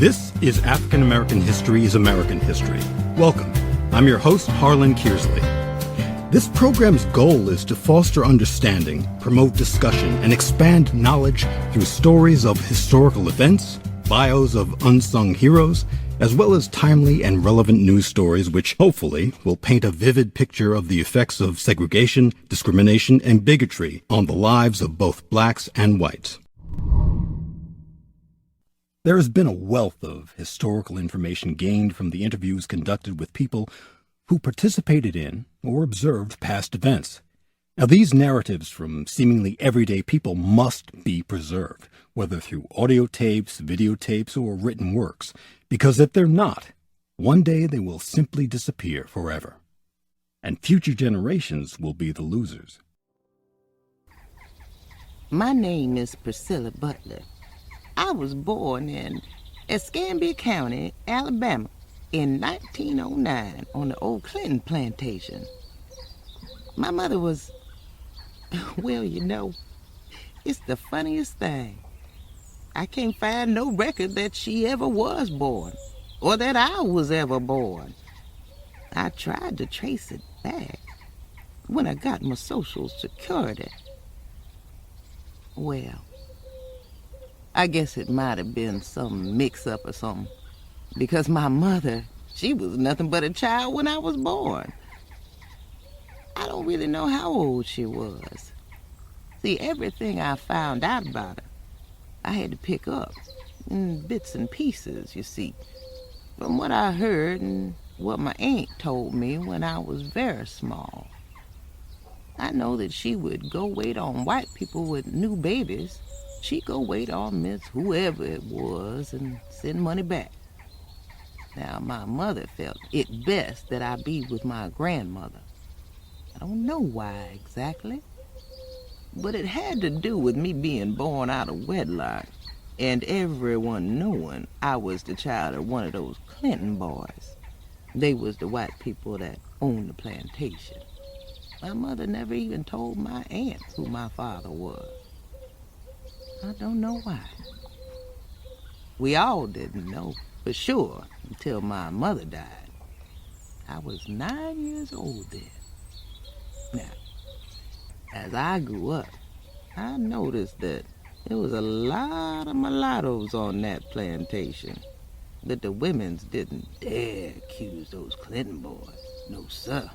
This is African American History is American History. Welcome. I'm your host, Harlan Kearsley. This program's goal is to foster understanding, promote discussion, and expand knowledge through stories of historical events, bios of unsung heroes, as well as timely and relevant news stories which hopefully will paint a vivid picture of the effects of segregation, discrimination, and bigotry on the lives of both blacks and whites. There has been a wealth of historical information gained from the interviews conducted with people who participated in or observed past events. Now, these narratives from seemingly everyday people must be preserved, whether through audio tapes, videotapes, or written works, because if they're not, one day they will simply disappear forever, and future generations will be the losers. My name is Priscilla Butler. I was born in Escambia County, Alabama, in 1909 on the old Clinton plantation. My mother was, well, you know, it's the funniest thing. I can't find no record that she ever was born, or that I was ever born. I tried to trace it back when I got my Social Security. Well, I guess it might have been some mix-up or something, because my mother, she was nothing but a child when I was born. I don't really know how old she was. See, everything I found out about her, I had to pick up in bits and pieces, you see, from what I heard and what my aunt told me when I was very small. I know that she would go wait on white people with new babies. She'd go wait on Miss whoever it was and send money back. Now, my mother felt it best that I be with my grandmother. I don't know why exactly, but it had to do with me being born out of wedlock and everyone knowing I was the child of one of those Clinton boys. They was the white people that owned the plantation. My mother never even told my aunt who my father was. I don't know why. We all didn't know for sure until my mother died. I was 9 years old then. Now, as I grew up, I noticed that there was a lot of mulattoes on that plantation, that the women's didn't dare accuse those Clinton boys. No, sir.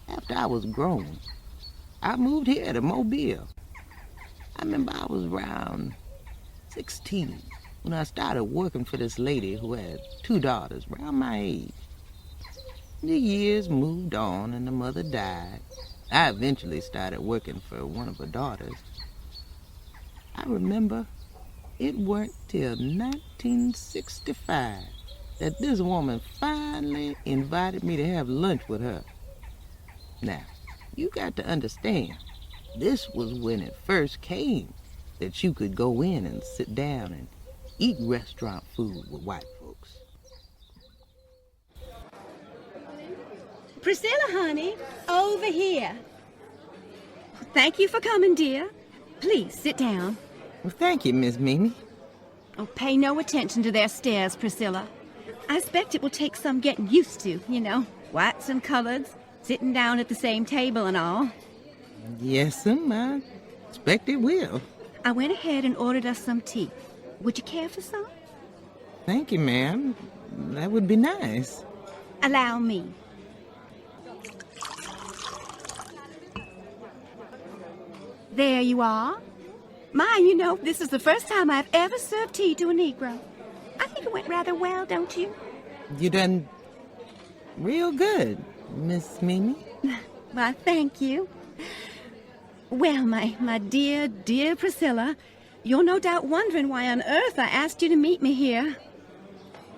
After I was grown, I moved here to Mobile. I remember I was around 16 when I started working for this lady who had 2 daughters around my age. The years moved on and the mother died. I eventually started working for one of her daughters. I remember it weren't till 1965 that this woman finally invited me to have lunch with her. Now, you got to understand, this was when it first came that you could go in and sit down and eat restaurant food with white folks. Priscilla, honey, over here. Thank you for coming, dear. Please, sit down. Well, thank you, Miss Mimi. Oh, pay no attention to their stares, Priscilla. I expect it will take some getting used to, you know, whites and coloreds, sitting down at the same table and all. Yes, I expect it will. I went ahead and ordered us some tea. Would you care for some? Thank you, ma'am. That would be nice. Allow me. There you are. My, you know, this is the first time I've ever served tea to a Negro. I think it went rather well, don't you? You done real good, Miss Mimi. Why, thank you. Well, my dear, dear Priscilla, you're no doubt wondering why on earth I asked you to meet me here.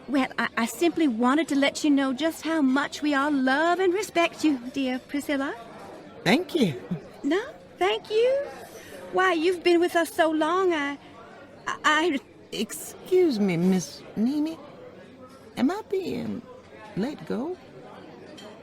Well, I simply wanted to let you know just how much we all love and respect you, dear Priscilla. Thank you. No, thank you. Why, you've been with us so long, I... Excuse me, Miss Mimi. Am I being let go?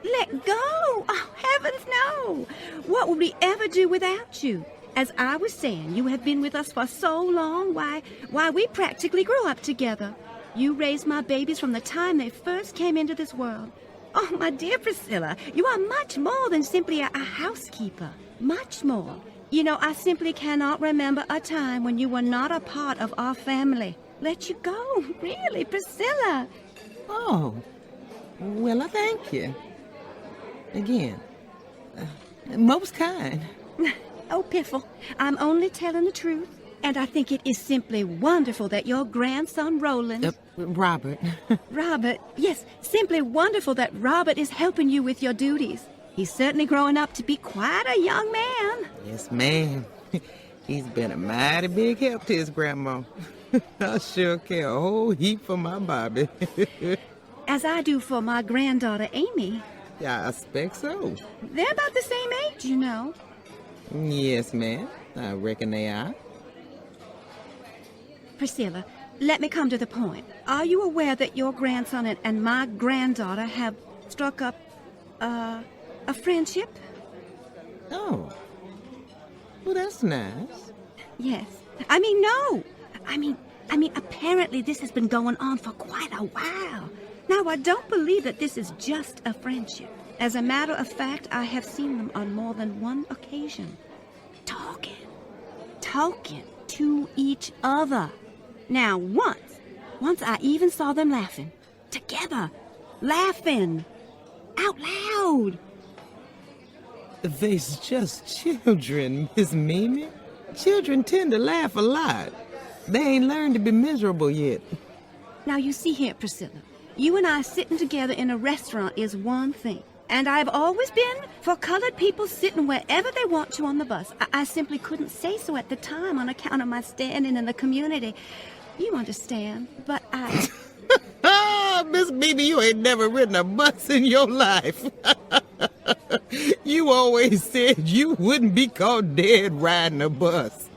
Let go? Oh, heavens, no. What would we ever do without you? as I was saying, you have been with us for so long. Why, we practically grew up together. You raised my babies from the time they first came into this world. Oh, my dear Priscilla, you are much more than simply a housekeeper. Much more. You know, I simply cannot remember a time when you were not a part of our family. Let you go, really, Priscilla. Oh, well, I thank you. Again, most kind. Oh, Piffle, I'm only telling the truth. And I think it is simply wonderful that your grandson, Roland... Robert. Robert, yes, simply wonderful that Robert is helping you with your duties. He's certainly growing up to be quite a young man. Yes, ma'am. He's been a mighty big help to his grandma. I sure care a whole heap for my Bobby. As I do for my granddaughter, Amy. Yeah, I expect so. They're about the same age, you know. Yes, ma'am. I reckon they are. Priscilla, let me come to the point. Are you aware that your grandson and my granddaughter have struck up a friendship? Oh. Well, that's nice. Yes. I mean, no. I mean, apparently this has been going on for quite a while. Now, I don't believe that this is just a friendship. As a matter of fact, I have seen them on more than one occasion. Talking to each other. Now, once I even saw them laughing. Together. Laughing. Out loud. They's just children, Miss Mimi. Children tend to laugh a lot. They ain't learned to be miserable yet. Now, you see here, Priscilla. You and I sitting together in a restaurant is one thing. And I've always been for colored people sitting wherever they want to on the bus. I simply couldn't say so at the time on account of my standing in the community. You understand, but I... Miss Mimi, you ain't never ridden a bus in your life. You always said you wouldn't be caught dead riding a bus.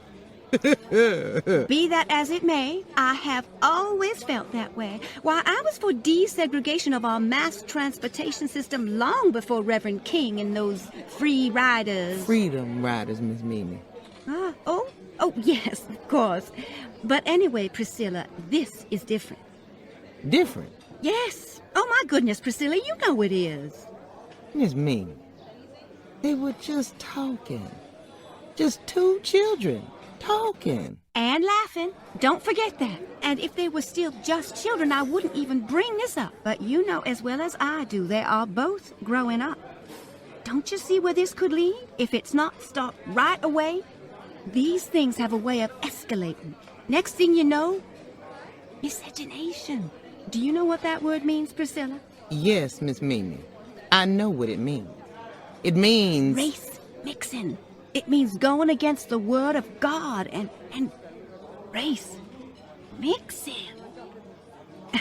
Be that as it may, I have always felt that way. Why, I was for desegregation of our mass transportation system long before Reverend King and those free riders. Freedom riders, Miss Mimi. Oh, yes, of course. But anyway, Priscilla, this is different. Different? Yes. Oh, my goodness, Priscilla, you know it is. Miss Mimi, they were just talking. Just two children. Talking. And laughing. Don't forget that. And if they were still just children, I wouldn't even bring this up. But you know as well as I do, they are both growing up. Don't you see where this could lead? If it's not stopped right away, these things have a way of escalating. Next thing you know, miscegenation. Do you know what that word means, Priscilla? Yes, Miss Mimi. I know what it means. It means... race mixing. It means going against the word of God and race mixing.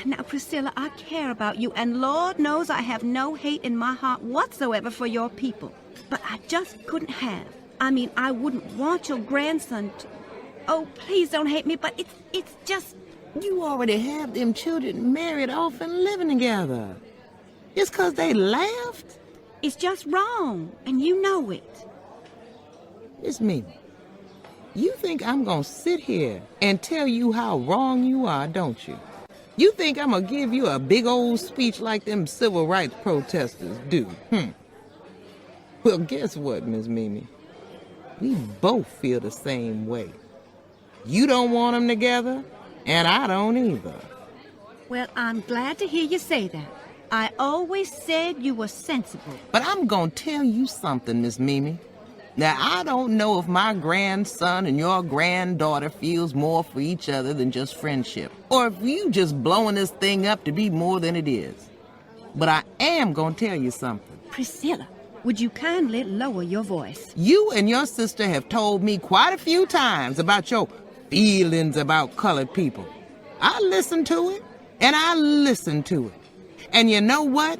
Now, Priscilla, I care about you, and Lord knows I have no hate in my heart whatsoever for your people. But I just couldn't have. I wouldn't want your grandson to... Oh, please don't hate me, but it's just... You already have them children married off and living together. Just 'cause they laughed? It's just wrong, and you know it. Miss Mimi, you think I'm gonna sit here and tell you how wrong you are, don't you? You think I'm gonna give you a big old speech like them civil rights protesters do, Well, guess what, Miss Mimi? We both feel the same way. You don't want them together, and I don't either. Well, I'm glad to hear you say that. I always said you were sensible. But I'm gonna tell you something, Miss Mimi. Now, I don't know if my grandson and your granddaughter feels more for each other than just friendship, or if you just blowing this thing up to be more than it is. But I am gonna tell you something. Priscilla, would you kindly lower your voice? You and your sister have told me quite a few times about your feelings about colored people. I listened to it, and I listened to it. And you know what?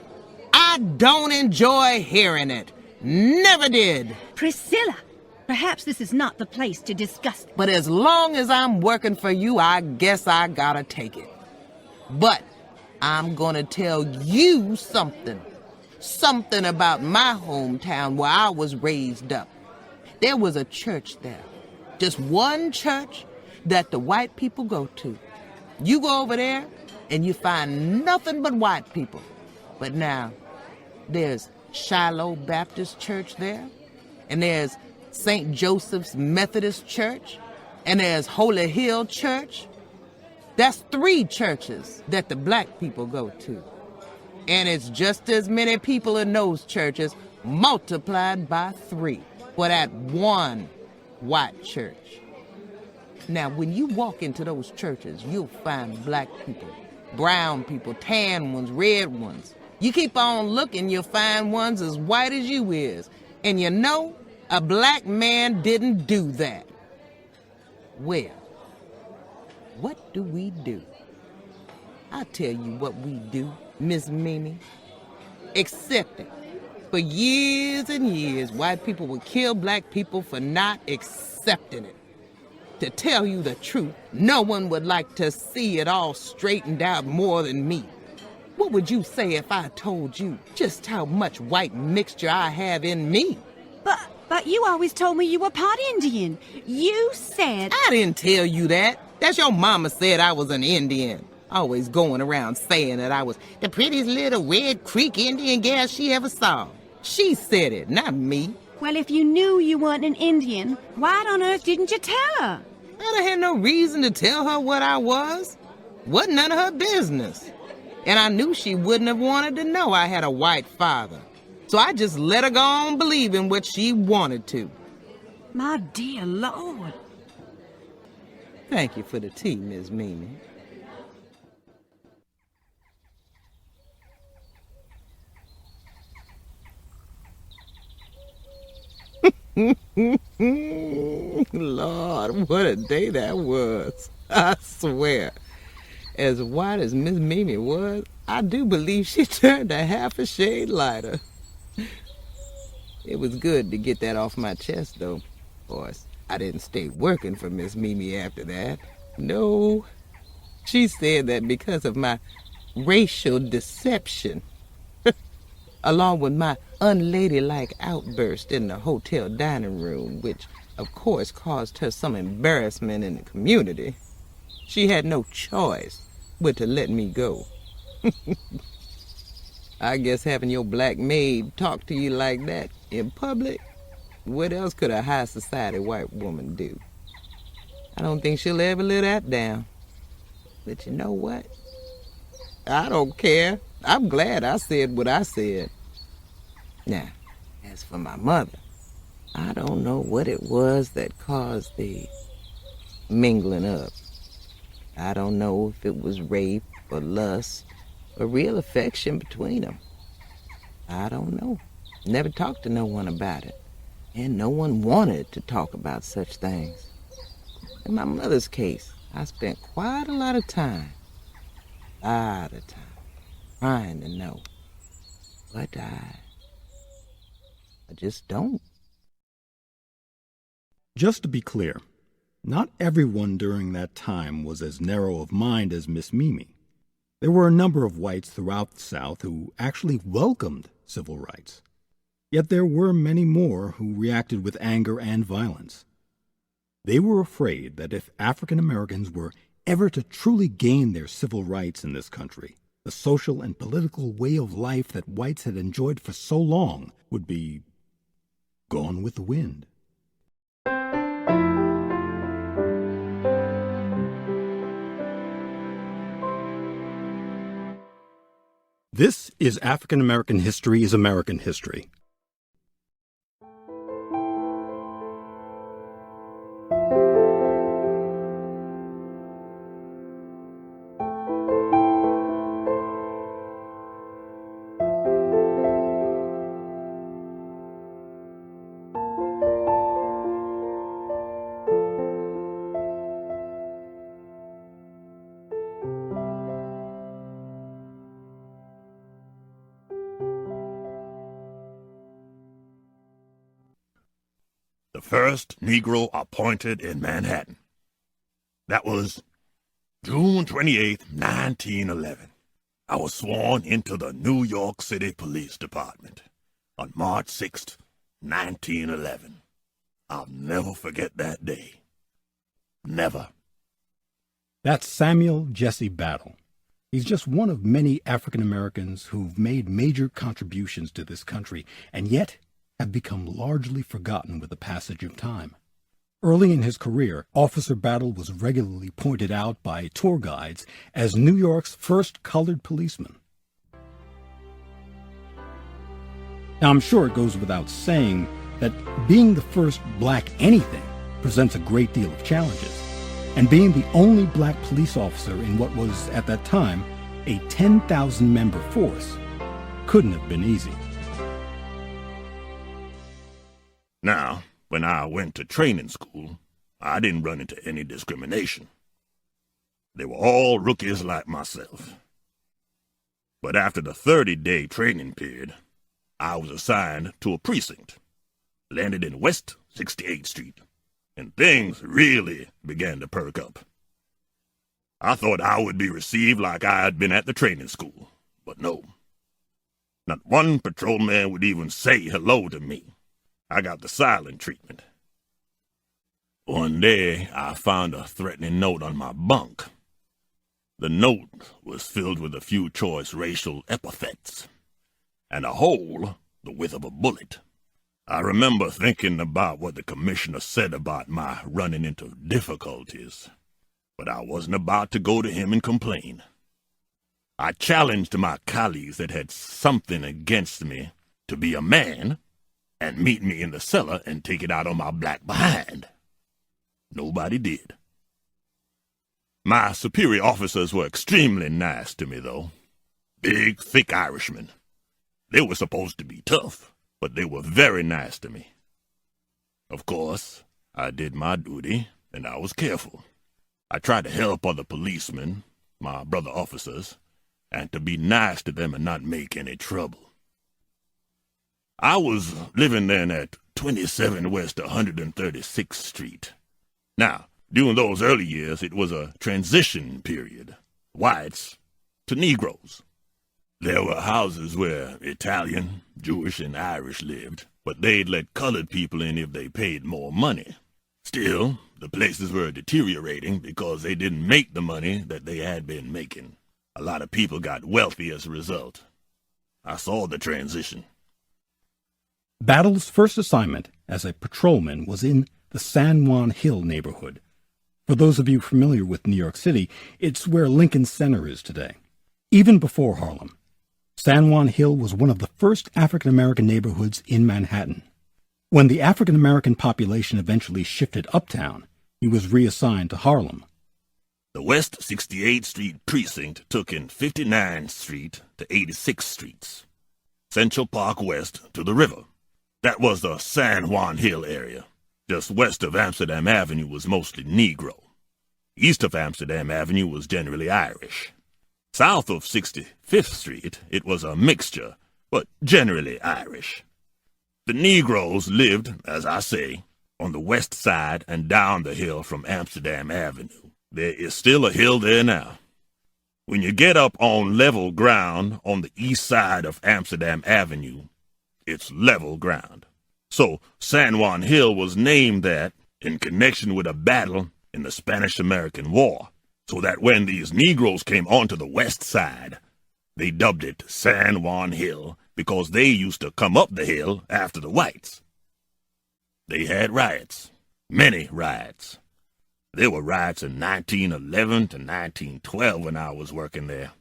I don't enjoy hearing it. Never did. Priscilla, perhaps this is not the place to discuss it. But as long as I'm working for you, I guess I gotta take it. But I'm gonna tell you something. Something about my hometown where I was raised up. There was a church there. Just one church that the white people go to. You go over there and you find nothing but white people. But now, there's Shiloh Baptist Church there, and there's St. Joseph's Methodist Church, and there's Holy Hill Church. That's 3 churches that the black people go to. And it's just as many people in those churches multiplied by 3 for that one white church. Now, when you walk into those churches, you'll find black people, brown people, tan ones, red ones. You keep on looking, you'll find ones as white as you is. And you know, a black man didn't do that. Well, what do we do? I'll tell you what we do, Miss Mimi. Accept it. For years and years, white people would kill black people for not accepting it. To tell you the truth, no one would like to see it all straightened out more than me. What would you say if I told you just how much white mixture I have in me? But you always told me you were part Indian. You said... I didn't tell you that. That's your mama said I was an Indian. Always going around saying that I was the prettiest little Red Creek Indian gal she ever saw. She said it, not me. Well, if you knew you weren't an Indian, why on earth didn't you tell her? I had no reason to tell her what I was. Wasn't none of her business. And I knew she wouldn't have wanted to know I had a white father. So I just let her go on believing what she wanted to. My dear Lord. Thank you for the tea, Miss Mimi. Lord, what a day that was. I swear. As white as Miss Mimi was, I do believe she turned a half a shade lighter. It was good to get that off my chest, though. Of course, I didn't stay working for Miss Mimi after that. No. She said that because of my racial deception, along with my unladylike outburst in the hotel dining room, which, of course, caused her some embarrassment in the community, she had no choice but to let me go. I guess having your black maid talk to you like that in public, what else could a high society white woman do? I don't think she'll ever live that down. But you know what? I don't care. I'm glad I said what I said. Now, as for my mother, I don't know what it was that caused the mingling up. I don't know if it was rape or lust or real affection between them. I don't know. Never talked to no one about it. And no one wanted to talk about such things. In my mother's case, I spent quite a lot of time, trying to know. But I just don't. Just to be clear, not everyone during that time was as narrow of mind as Miss Mimi. There were a number of whites throughout the South who actually welcomed civil rights. Yet there were many more who reacted with anger and violence. They were afraid that if African Americans were ever to truly gain their civil rights in this country, the social and political way of life that whites had enjoyed for so long would be gone with the wind. This is African American History is American History. The first Negro appointed in Manhattan. That was June 28th, 1911. I was sworn into the New York City Police Department on March 6th, 1911. I'll never forget that day. never. That's Samuel Jesse Battle. He's just one of many African Americans who've made major contributions to this country and yet have become largely forgotten with the passage of time. Early in his career, Officer Battle was regularly pointed out by tour guides as New York's first colored policeman. Now, I'm sure it goes without saying that being the first black anything presents a great deal of challenges. And being the only black police officer in what was, at that time, a 10,000-member force couldn't have been easy. Now, when I went to training school, I didn't run into any discrimination. They were all rookies like myself. But after the 30-day training period, I was assigned to a precinct, landed in West 68th Street, and things really began to perk up. I thought I would be received like I had been at the training school, but no. Not one patrolman would even say hello to me. I got the silent treatment. One day, I found a threatening note on my bunk. The note was filled with a few choice racial epithets, and a hole the width of a bullet. I remember thinking about what the commissioner said about my running into difficulties, but I wasn't about to go to him and complain. I challenged my colleagues that had something against me to be a man and meet me in the cellar and take it out on my black behind. Nobody did. My superior officers were extremely nice to me, though. Big, thick Irishmen. They were supposed to be tough, but they were very nice to me. Of course, I did my duty, and I was careful. I tried to help other policemen, my brother officers, and to be nice to them and not make any trouble. I was living then at 27 West 136th Street. Now, during those early years, it was a transition period, whites to Negroes. There were houses where Italian, Jewish, and Irish lived, but they'd let colored people in if they paid more money. Still, the places were deteriorating because they didn't make the money that they had been making. A lot of people got wealthy as a result. I saw the transition. Battle's first assignment as a patrolman was in the San Juan Hill neighborhood. For those of you familiar with New York City, it's where Lincoln Center is today. Even before Harlem, San Juan Hill was one of the first African-American neighborhoods in Manhattan. When the African-American population eventually shifted uptown, he was reassigned to Harlem. The West 68th Street precinct took in 59th Street to 86th Streets, Central Park West to the river. That was the San Juan Hill area. Just west of Amsterdam Avenue was mostly Negro. East of Amsterdam Avenue was generally Irish. South of 65th Street, it was a mixture, but generally Irish. The Negroes lived, as I say, on the west side and down the hill from Amsterdam Avenue. There is still a hill there now. When you get up on level ground on the east side of Amsterdam Avenue, it's level ground. So San Juan Hill was named that in connection with a battle in the Spanish-American War, so that when these Negroes came onto the west side, they dubbed it San Juan Hill because they used to come up the hill after the whites. They had riots, many riots. There were riots in 1911 to 1912 when I was working there.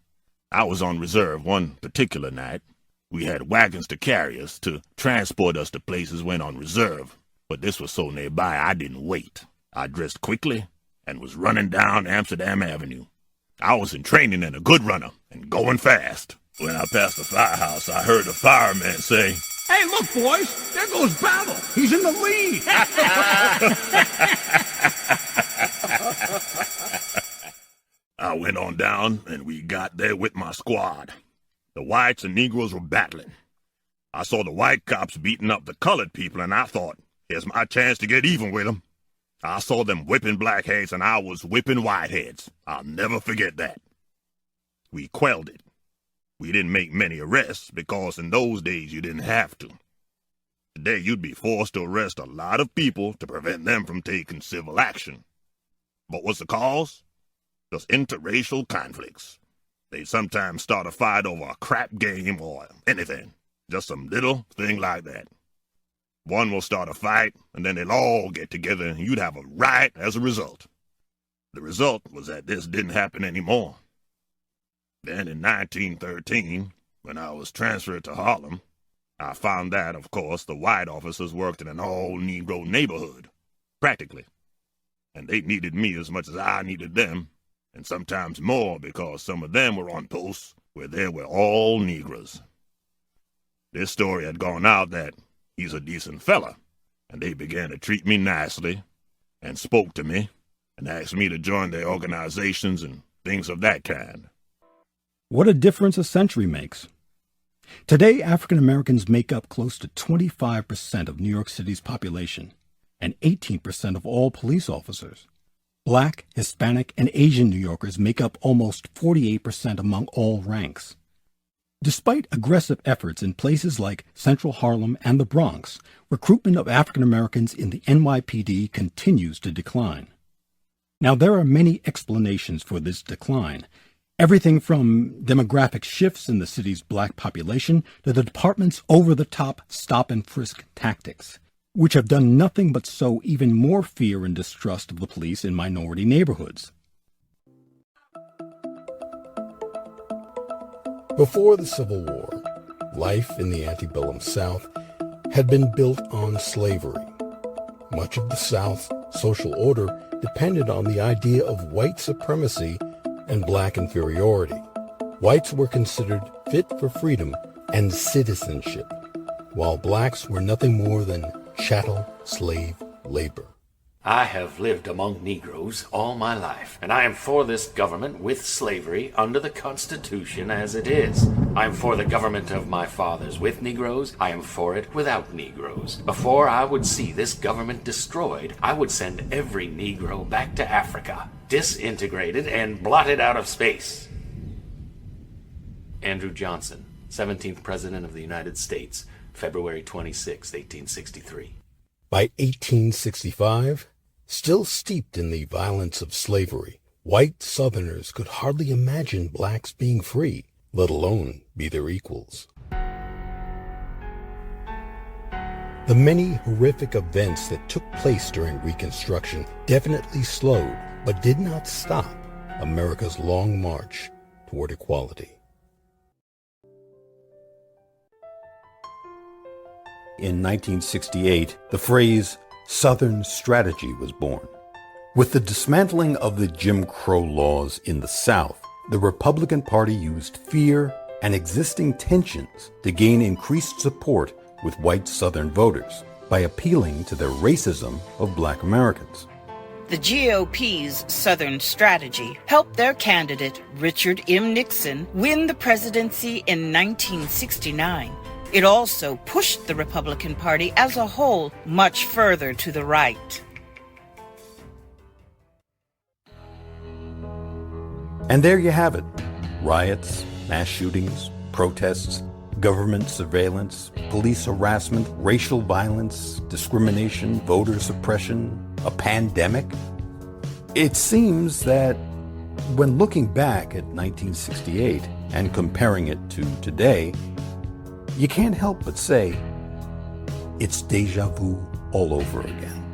I was on reserve one particular night. We had wagons to carry us to transport us to places when on reserve, but this was so nearby I didn't wait. I dressed quickly and was running down Amsterdam Avenue. I was in training and a good runner and going fast. When I passed the firehouse, I heard the fireman say, "Hey, look, boys, there goes Battle. He's in the lead." I went on down, and we got there with my squad. The whites and Negroes were battling. I saw the white cops beating up the colored people, and I thought, here's my chance to get even with them. I saw them whipping blackheads, and I was whipping whiteheads. I'll never forget that. We quelled it. We didn't make many arrests, because in those days you didn't have to. Today you'd be forced to arrest a lot of people to prevent them from taking civil action. What was the cause? Just interracial conflicts. They sometimes start a fight over a crap game or anything. Just some little thing like that. One will start a fight, and then they'll all get together, and you'd have a riot as a result. The result was that this didn't happen anymore. Then in 1913, when I was transferred to Harlem, I found that, of course, the white officers worked in an all-Negro neighborhood, practically. And they needed me as much as I needed them, and sometimes more because some of them were on posts where there were all Negroes. This story had gone out that he's a decent fella, and they began to treat me nicely and spoke to me and asked me to join their organizations and things of that kind. What a difference a century makes. Today, African Americans make up close to 25% of New York City's population and 18% of all police officers. Black, Hispanic, and Asian New Yorkers make up almost 48% among all ranks. Despite aggressive efforts in places like Central Harlem and the Bronx, recruitment of African Americans in the NYPD continues to decline. Now, there are many explanations for this decline. Everything from demographic shifts in the city's black population to the department's over-the-top stop-and-frisk tactics, which have done nothing but sow even more fear and distrust of the police in minority neighborhoods. Before the Civil War, life in the antebellum South had been built on slavery. Much of the South's social order depended on the idea of white supremacy and black inferiority. Whites were considered fit for freedom and citizenship, while blacks were nothing more than chattel slave labor. I have lived among Negroes all my life, and I am for this government with slavery under the Constitution as it is. I am for the government of my fathers with Negroes. I am for it without Negroes. Before I would see this government destroyed, I would send every Negro back to Africa, disintegrated and blotted out of space. Andrew Johnson, 17th President of the United States, February 26, 1863. By 1865, still steeped in the violence of slavery, white Southerners could hardly imagine blacks being free, let alone be their equals. The many horrific events that took place during Reconstruction definitely slowed, but did not stop, America's long march toward equality. In 1968, the phrase Southern Strategy was born. With the dismantling of the Jim Crow laws in the South, the Republican Party used fear and existing tensions to gain increased support with white Southern voters by appealing to the racism of black Americans. The GOP's Southern Strategy helped their candidate, Richard M. Nixon, win the presidency in 1969. It also pushed the Republican Party as a whole much further to the right. And there you have it. Riots, mass shootings, protests, government surveillance, police harassment, racial violence, discrimination, voter suppression, a pandemic. It seems that when looking back at 1968 and comparing it to today, you can't help but say, it's deja vu all over again.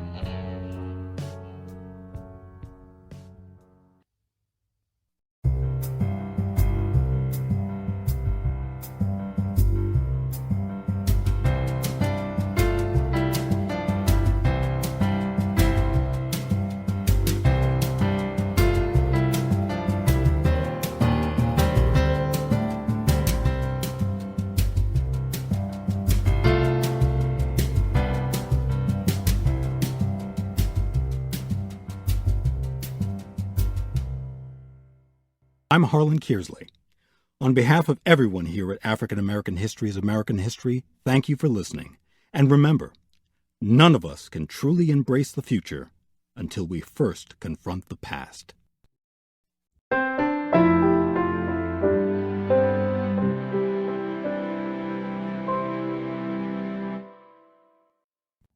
I'm Harlan Kearsley. On behalf of everyone here at African American History is American History, thank you for listening. And remember, none of us can truly embrace the future until we first confront the past.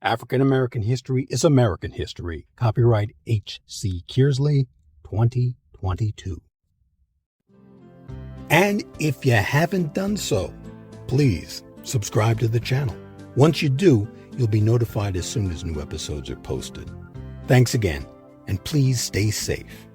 African American History is American History. Copyright H.C. Kearsley, 2022. And if you haven't done so, please subscribe to the channel. Once you do, you'll be notified as soon as new episodes are posted. Thanks again, and please stay safe.